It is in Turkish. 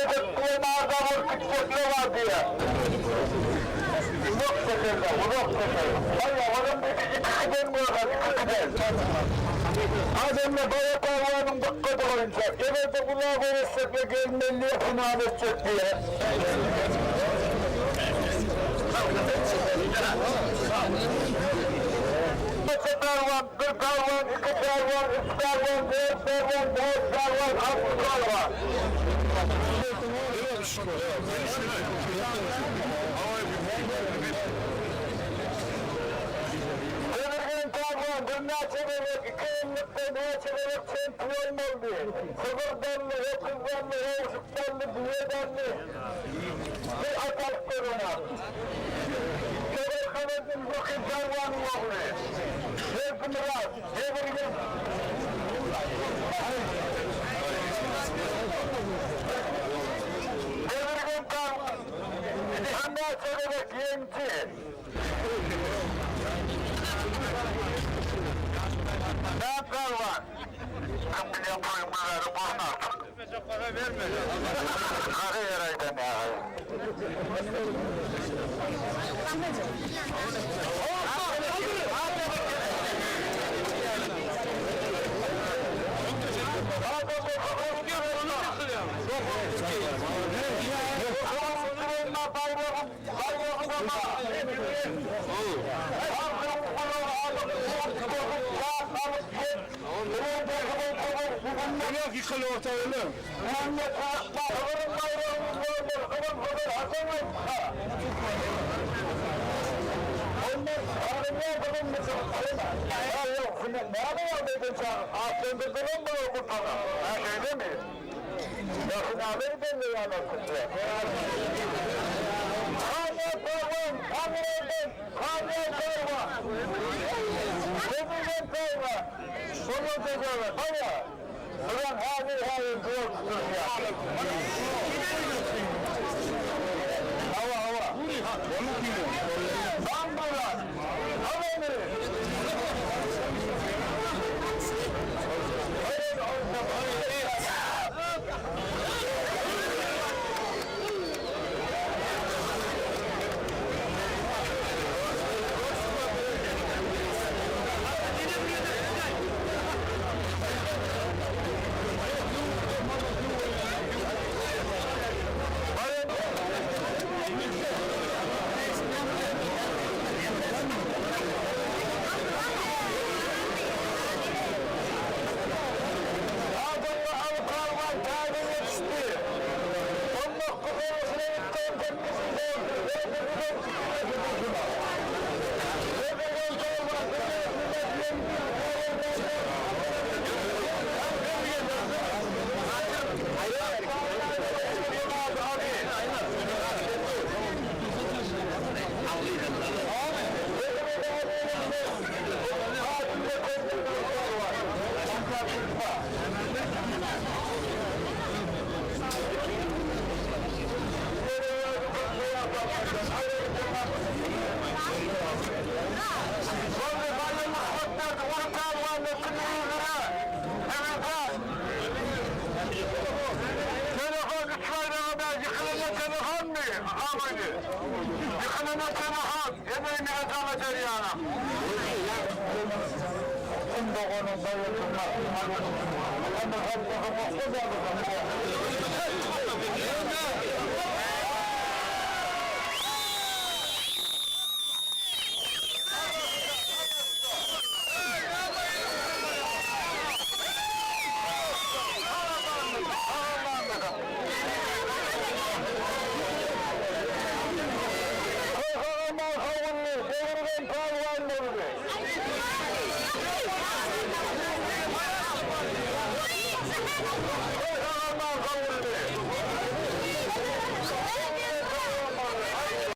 Tekkuyen ağzına küçükle var diye. Uzak tekerde, uzak tekerde. Valla onun bir iki dönmüyor kadar. Ademle bayağı kahvanın dakikada oynayacak. Genelde kulağı verirse ve gelmeliye final edecek diye. Bir karvan, bir karvan, iki karvan, üç karvan, dört karvan, dört karvan, altı karvan. Ömürgen karvan, dünya çevirerek, iki yıllıkta dünya çevirerek şampiyon oldu. Sıfırdanlı, otuzdanlı, oğuzluktanlı, düğedanlı. Bir atak korona. Kanadın bakın karvanı oğlu. Sevgi Murat, Sevgi Devirgen karvan. Dünya çevirerek yenici. Ne karvan? Ben bile yapayım bunları bana. Çok para verme. Karı yerayden ya. Yok yıkılı orta öyle. Muhammed Akbar, Ömer'in bayrağının vardır, Ömer Hasan Akbar. Onlar sarılmaya bulun musun? Ya yok, ne yapıyor dedim sen? Söndürdün mü o kurtana? Ha şeyde mi? Ya finalleri de mi yanılsın? Kanlı Kayvan, Kanlı Kayvan. Sevgili Kayvan. Bunu tezahür, hayır. Ulan hayır korksun ya. Hava. Tam buradan. Hava emri. Yıkılına telefon, yemeğini kazanacak yana. Şimdi onun bayıltılmaz. Ama Allah'ım o da